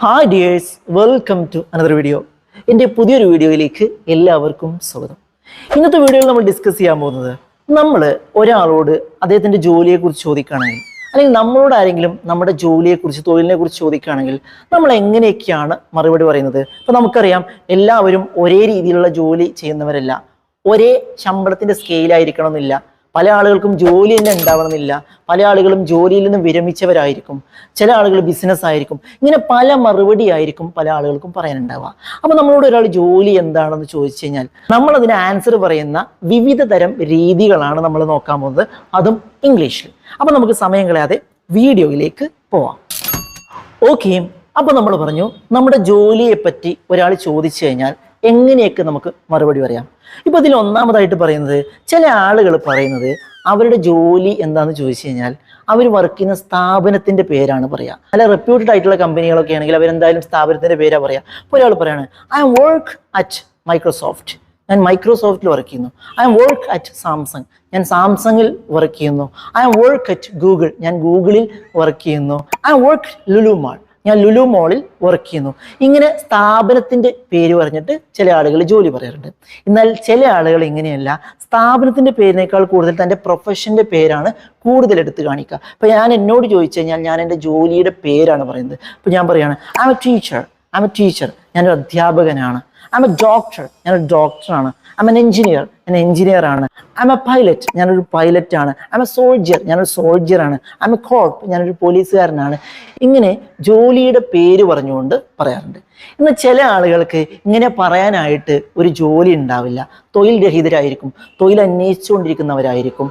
Hi dears, welcome to another video. എൻ്റെ പുതിയൊരു വീഡിയോയിലേക്ക് എല്ലാവർക്കും സ്വാഗതം. ഇന്നത്തെ വീഡിയോയിൽ നമ്മൾ ഡിസ്കസ് ചെയ്യാൻ പോകുന്നത്, നമ്മൾ ഒരാളോട് അദ്ദേഹത്തിൻ്റെ ജോലിയെക്കുറിച്ച് ചോദിക്കുകയാണെങ്കിൽ, അല്ലെങ്കിൽ നമ്മളോട് ആരെങ്കിലും നമ്മുടെ ജോലിയെക്കുറിച്ച്, തൊഴിലിനെ കുറിച്ച് ചോദിക്കുകയാണെങ്കിൽ നമ്മൾ എങ്ങനെയൊക്കെയാണ് മറുപടി പറയുന്നത്? ഇപ്പോൾ നമുക്കറിയാം, എല്ലാവരും ഒരേ രീതിയിലുള്ള ജോലി ചെയ്യുന്നവരല്ല, ഒരേ ശമ്പളത്തിൻ്റെ സ്കെയിലായിരിക്കണം എന്നില്ല. പല ആളുകൾക്കും ജോലി തന്നെ ഉണ്ടാവണമെന്നില്ല. പല ആളുകളും ജോലിയിൽ നിന്ന് വിരമിച്ചവരായിരിക്കും, ചില ആളുകൾ ബിസിനസ് ആയിരിക്കും. ഇങ്ങനെ പല മറുപടി ആയിരിക്കും പല ആളുകൾക്കും പറയാനുണ്ടാവുക. അപ്പോൾ നമ്മളോട് ഒരാൾ ജോലി എന്താണെന്ന് ചോദിച്ചു കഴിഞ്ഞാൽ നമ്മൾ അതിന് ആൻസർ പറയുന്ന വിവിധ തരം രീതികളാണ് നമ്മൾ നോക്കാൻ പോകുന്നത്, അതും ഇംഗ്ലീഷിൽ. അപ്പോൾ നമുക്ക് സമയം കളയാതെ വീഡിയോയിലേക്ക് പോവാം. ഓക്കെ, അപ്പോൾ നമ്മൾ പറഞ്ഞു, നമ്മുടെ ജോലിയെ പറ്റി ഒരാൾ ചോദിച്ചു കഴിഞ്ഞാൽ എങ്ങനെയൊക്കെ നമുക്ക് മറുപടി പറയാം. ഇപ്പൊ ഇതിൽ ഒന്നാമതായിട്ട് പറയുന്നത്, ചില ആളുകൾ പറയുന്നത് അവരുടെ ജോലി എന്താണെന്ന് ചോദിച്ചു കഴിഞ്ഞാൽ അവർ വർക്ക് ചെയ്യുന്ന സ്ഥാപനത്തിന്റെ പേരാണ് പറയുക. നല്ല റെപ്യൂട്ടഡ് ആയിട്ടുള്ള കമ്പനികളൊക്കെ ആണെങ്കിൽ അവരെന്തായാലും സ്ഥാപനത്തിന്റെ പേരാണ് പറയുക. ഇപ്പോൾ ഒരാൾ പറയാണ്, ഐ വർക്ക് അറ്റ് മൈക്രോസോഫ്റ്റ്, ഞാൻ മൈക്രോസോഫ്റ്റിൽ വർക്ക് ചെയ്യുന്നു. ഐ വർക്ക് അറ്റ് സാംസങ്, ഞാൻ സാംസങ്ങിൽ വർക്ക് ചെയ്യുന്നു. ഐ വർക്ക് അറ്റ് ഗൂഗിൾ, ഞാൻ ഗൂഗിളിൽ വർക്ക് ചെയ്യുന്നു. ഐ വർക്ക് ലുലു മാൾ, ഞാൻ ലുലു മോളിൽ വർക്ക് ചെയ്യുന്നു. ഇങ്ങനെ സ്ഥാപനത്തിൻ്റെ പേര് പറഞ്ഞിട്ട് ചില ആളുകൾ ജോലി പറയാറുണ്ട്. എന്നാൽ ചില ആളുകൾ ഇങ്ങനെയല്ല, സ്ഥാപനത്തിൻ്റെ പേരിനേക്കാൾ കൂടുതൽ തൻ്റെ പ്രൊഫഷൻ്റെ പേരാണ് കൂടുതൽ എടുത്ത് കാണിക്കുക. അപ്പോൾ എന്നോട് ചോദിച്ചു കഴിഞ്ഞാൽ ഞാൻ എൻ്റെ ജോലിയുടെ പേരാണ് പറയുന്നത്. അപ്പോൾ ഞാൻ പറയുകയാണ്, ഐ എം എ ടീച്ചർ, ഞാനൊരു അധ്യാപകനാണ്. ഐ എം എ ഡോക്ടർ, ഞാനൊരു ഡോക്ടറാണ്. ഐ എം എൻ എഞ്ചിനീയർ, ഞാൻ എഞ്ചിനീയറാണ്. ഐ എം എ പൈലറ്റ്, ഞാനൊരു പൈലറ്റാണ്. ഐ എം എ സോൾജിയർ, ഞാനൊരു സോൾജിയറാണ്. ഐ എം എ കോപ്പ്, ഞാനൊരു പോലീസുകാരനാണ്. ഇങ്ങനെ ജോലിയുടെ പേര് പറഞ്ഞുകൊണ്ട് പറയാറുണ്ട്. എന്നാൽ ചില ആളുകൾക്ക് ഇങ്ങനെ പറയാനായിട്ട് ഒരു ജോലി ഉണ്ടാവില്ല, തൊഴിൽ രഹിതരായിരിക്കും, തൊഴിൽ അന്വേഷിച്ചുകൊണ്ടിരിക്കുന്നവരായിരിക്കും,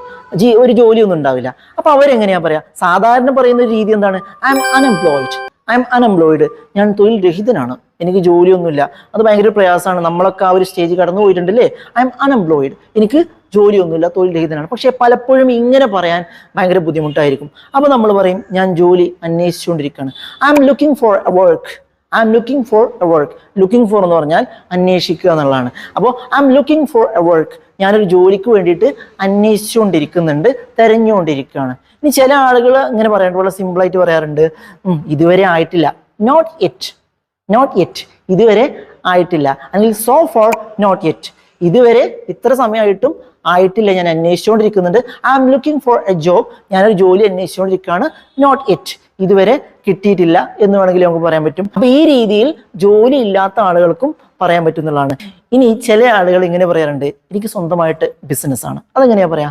ഒരു ജോലിയൊന്നും ഉണ്ടാവില്ല. അപ്പോൾ അവരെങ്ങനെയാ പറയാ? സാധാരണ പറയുന്ന ഒരു രീതി എന്താണ്? ഐ എം അൺഎംപ്ലോയിഡ്, ഞാൻ തൊഴിൽ രഹിതനാണ്, എനിക്ക് ജോലിയൊന്നുമില്ല. അത് ഭയങ്കര പ്രയാസമാണ്. നമ്മളൊക്കെ ആ ഒരു സ്റ്റേജ് കടന്നു പോയിട്ടുണ്ടല്ലേ. ഐ എം അൺഎംപ്ലോയിഡ്, എനിക്ക് ജോലിയൊന്നുമില്ല, തൊഴിൽ രഹിതനാണ്. പക്ഷേ പലപ്പോഴും ഇങ്ങനെ പറയാൻ ഭയങ്കര ബുദ്ധിമുട്ടായിരിക്കും. അപ്പോൾ നമ്മൾ പറയും, ഞാൻ ജോലി അന്വേഷിച്ചുകൊണ്ടിരിക്കുകയാണ്. I am looking for a work. Looking for എന്ന് പറഞ്ഞാൽ അന്വേഷിക്കുക എന്നുള്ളതാണ്. അപ്പോൾ I am looking for a work, ഞാനൊരു ജോലിക്ക് വേണ്ടിയിട്ട് അന്വേഷിച്ചുകൊണ്ടിരിക്കുന്നുണ്ട്, തെരഞ്ഞുകൊണ്ടിരിക്കുകയാണ്. ഇനി ചില ആളുകൾ ഇങ്ങനെ പറയാറുണ്ട്, വളരെ സിമ്പിളായിട്ട് പറയാറുണ്ട്, ഇതുവരെ ആയിട്ടില്ല, നോട്ട് യെറ്റ്, ഇതുവരെ ആയിട്ടില്ല. അല്ലെങ്കിൽ സോ ഫോർ നോട്ട് യെറ്റ്, ഇതുവരെ ഇത്ര സമയമായിട്ടും ആയിട്ടില്ല, ഞാൻ അന്വേഷിച്ചുകൊണ്ടിരിക്കുന്നുണ്ട്. I am looking for a job, ഞാനൊരു ജോലി അന്വേഷിച്ചുകൊണ്ടിരിക്കുകയാണ്. നോട്ട് യെറ്റ്, ഇതുവരെ കിട്ടിയിട്ടില്ല എന്ന് വേണമെങ്കിൽ നമുക്ക് പറയാൻ പറ്റും. അപ്പൊ ഈ രീതിയിൽ ജോലി ഇല്ലാത്ത ആളുകൾക്കും പറയാൻ പറ്റുന്നതാണ്. ഇനി ചില ആളുകൾ ഇങ്ങനെ പറയാറുണ്ട്, എനിക്ക് സ്വന്തമായിട്ട് ബിസിനസ്സാണ്. അതെങ്ങനെയാ പറയാ?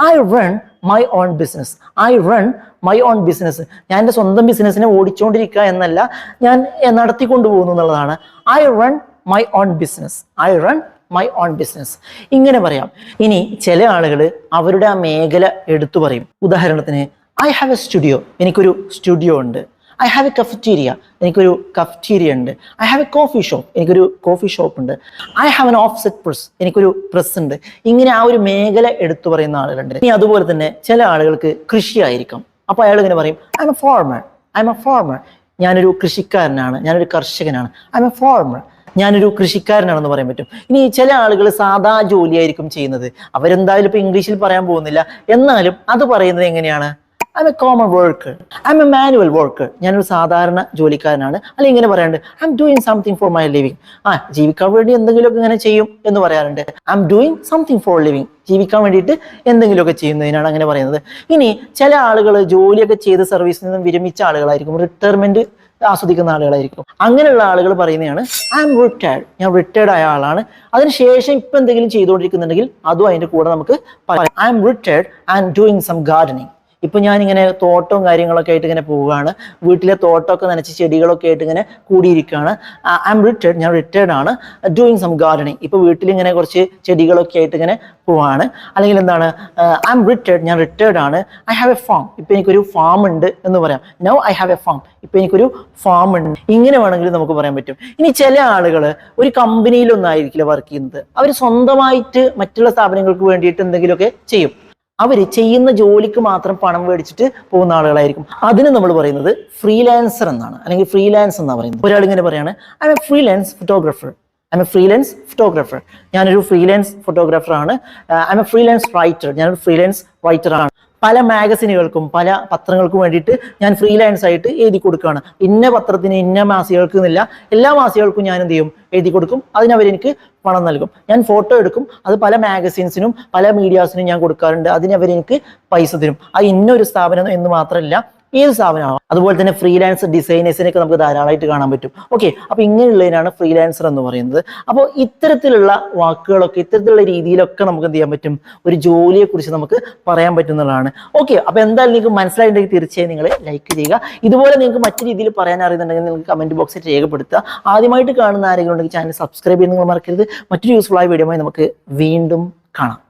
I run my own business, ഞാൻ എൻ്റെ സ്വന്തം ബിസിനസ്സിനെ ഓടിച്ചുകൊണ്ടിരിക്കുക എന്നല്ല, ഞാൻ നടത്തിക്കൊണ്ടു പോകുന്നു എന്നുള്ളതാണ്. I run my own business, ഇങ്ങനെ പറയാം. ഇനി ചില ആളുകൾ അവരുടെ ആ മേഖല എടുത്തു പറയും. ഉദാഹരണത്തിന്, ഐ ഹാവ് എ സ്റ്റുഡിയോ, എനിക്കൊരു സ്റ്റുഡിയോ ഉണ്ട്. ഐ ഹാവ് എ കഫറ്റീരിയ, എനിക്കൊരു കഫറ്റീരിയ ഉണ്ട്. I have A coffee shop, എനിക്കൊരു കോഫി ഷോപ്പ് ഉണ്ട്. I have an offset press, എനിക്കൊരു പ്രസ് ഉണ്ട്. ഇങ്ങനെ ആ ഒരു മേഖല എടുത്തു പറയുന്ന ആളുകളുണ്ട്. ഇനി അതുപോലെ തന്നെ ചില ആളുകൾക്ക് കൃഷി ആയിരിക്കാം. അപ്പോൾ അയാൾ ഇങ്ങനെ പറയും, ഐ എം എ ഫാർമർ, ഞാനൊരു കൃഷിക്കാരനാണ്, ഞാനൊരു കർഷകനാണ്. ഐ എം എ ഫാർമർ, ഞാനൊരു കൃഷിക്കാരനാണെന്ന് പറയാൻ പറ്റും. ഇനി ചില ആളുകൾ സാധാ ജോലിയായിരിക്കും ചെയ്യുന്നത്. അവരെന്തായാലും ഇപ്പൊ ഇംഗ്ലീഷിൽ പറയാൻ പോകുന്നില്ല, എന്നാലും അത് പറയുന്നത് എങ്ങനെയാണ്? I am a common worker, I am a manual worker, ഞാനൊരു സാധാരണ ജോലിക്കാരനാണ്. അല്ലെങ്കിൽ ഇങ്ങനെ പറയാറുണ്ട്, I am doing something for my living, ജീവിക്കാൻ വേണ്ടി എന്തെങ്കിലുമൊക്കെ ഇങ്ങനെ ചെയ്യും എന്ന് പറയാറുണ്ട്. I am doing something for living, ജീവിക്കാൻ വേണ്ടിയിട്ട് എന്തെങ്കിലുമൊക്കെ ചെയ്യുന്നതിനാണ് അങ്ങനെ പറയുന്നത്. ഇനി ചില ആളുകൾ ജോലിയൊക്കെ ചെയ്ത് സർവീസിൽ നിന്നും വിരമിച്ച ആളുകളായിരിക്കും, റിട്ടയർമെന്റ് ആസ്വദിക്കുന്ന ആളുകളായിരിക്കും. അങ്ങനെയുള്ള ആളുകൾ പറയുന്നതാണ് ഐ എം റിട്ടയർഡ്, ഞാൻ റിട്ടയർഡ് ആയ ആളാണ്. അതിനുശേഷം ഇപ്പം എന്തെങ്കിലും ചെയ്തുകൊണ്ടിരിക്കുന്നുണ്ടെങ്കിൽ അതും അതിൻ്റെ കൂടെ നമുക്ക് പറയാം. I am retired and doing some gardening, ഇപ്പം ഞാനിങ്ങനെ തോട്ടവും കാര്യങ്ങളൊക്കെ ആയിട്ട് ഇങ്ങനെ പോവുകയാണ്, വീട്ടിലെ തോട്ടമൊക്കെ നനച്ച് ചെടികളൊക്കെ ആയിട്ട് ഇങ്ങനെ കൂടിയിരിക്കുകയാണ്. ഐ എം റിട്ടയർഡ്, ഞാൻ റിട്ടയർഡ് ആണ്. ഡൂയിങ് സം ഗാർഡനിങ്, ഇപ്പോൾ വീട്ടിലിങ്ങനെ കുറച്ച് ചെടികളൊക്കെ ആയിട്ട് ഇങ്ങനെ പോവാണ്. അല്ലെങ്കിൽ എന്താണ്, ഐ എം റിട്ടയർഡ്, ഞാൻ റിട്ടയർഡ് ആണ്. ഐ ഹാവ് എ ഫാം, ഇപ്പം എനിക്കൊരു ഫാം ഉണ്ട് എന്ന് പറയാം. Now I have A farm, ഇപ്പം എനിക്കൊരു ഫാം ഉണ്ട്. ഇങ്ങനെ വേണമെങ്കിൽ നമുക്ക് പറയാൻ പറ്റും. ഇനി ചില ആളുകൾ ഒരു കമ്പനിയിലൊന്നും ആയിരിക്കില്ല വർക്ക് ചെയ്യുന്നത്, അവർ സ്വന്തമായിട്ട് മറ്റുള്ള സ്ഥാപനങ്ങൾക്ക് വേണ്ടിയിട്ട് എന്തെങ്കിലുമൊക്കെ ചെയ്യും. അവർ ചെയ്യുന്ന ജോലിക്ക് മാത്രം പണം മേടിച്ചിട്ട് പോകുന്ന ആളുകളായിരിക്കും. അതിന് നമ്മൾ പറയുന്നത് ഫ്രീലാൻസർ എന്നാണ്, അല്ലെങ്കിൽ ഫ്രീലാൻസ് എന്നാണ് പറയുന്നത്. ഒരാൾ ഇങ്ങനെ പറയാണ്, I am a freelance photographer, ഞാനൊരു ഫ്രീലാൻസ് ഫോട്ടോഗ്രാഫറാണ്. I am a freelance writer, ഞാനൊരു ഫ്രീലാൻസ് റൈറ്ററാണ്. പല മാഗസിനുകൾക്കും പല പത്രങ്ങൾക്കും വേണ്ടിയിട്ട് ഞാൻ ഫ്രീലാൻസ് ആയിട്ട് എഴുതി കൊടുക്കുകയാണ്. ഇന്ന പത്രത്തിന് ഇന്ന മാസികൾക്ക് എന്നില്ല, എല്ലാ മാസികകൾക്കും ഞാൻ എന്ത് ചെയ്യും, എഴുതി കൊടുക്കും. അതിനവരെനിക്ക് പണം നൽകും. ഞാൻ ഫോട്ടോ എടുക്കും, അത് പല മാഗസിൻസിനും പല മീഡിയാസിനും ഞാൻ കൊടുക്കാറുണ്ട്. അതിനവരെനിക്ക് പൈസ തരും. അത് ഇന്നൊരു സ്ഥാപനം എന്ന് മാത്രമല്ല, ഏത് സ്ഥാപനമാവാം. അതുപോലെ തന്നെ ഫ്രീലാൻസ് ഡിസൈനേഴ്സിനൊക്കെ നമുക്ക് ധാരാളമായിട്ട് കാണാൻ പറ്റും. ഓക്കെ, അപ്പൊ ഇങ്ങനെയുള്ളതിനാണ് ഫ്രീലാൻസർ എന്ന് പറയുന്നത്. അപ്പോൾ ഇത്തരത്തിലുള്ള വാക്കുകളൊക്കെ ഇത്തരത്തിലുള്ള രീതിയിലൊക്കെ നമുക്ക് എന്ത് ചെയ്യാൻ പറ്റും, ഒരു ജോലിയെ കുറിച്ച് നമുക്ക് പറയാൻ പറ്റുന്നതാണ്. ഓക്കെ, അപ്പൊ എന്തായാലും നിങ്ങൾക്ക് മനസ്സിലായിട്ടുണ്ടെങ്കിൽ തീർച്ചയായും നിങ്ങൾ ലൈക്ക് ചെയ്യുക. ഇതുപോലെ നിങ്ങൾക്ക് മറ്റു രീതിയിൽ പറയാൻ അറിയുന്നുണ്ടെങ്കിൽ നിങ്ങൾക്ക് കമന്റ് ബോക്സിൽ രേഖപ്പെടുത്തുക. ആദ്യമായിട്ട് കാണുന്ന ആരെങ്കിലും ഉണ്ടെങ്കിൽ ചാനൽ സബ്സ്ക്രൈബ് ചെയ്യുന്നത് മറക്കരുത്. മറ്റൊരു യൂസ്ഫുൾ ആയ വീഡിയോയുമായി നമുക്ക് വീണ്ടും കാണാം.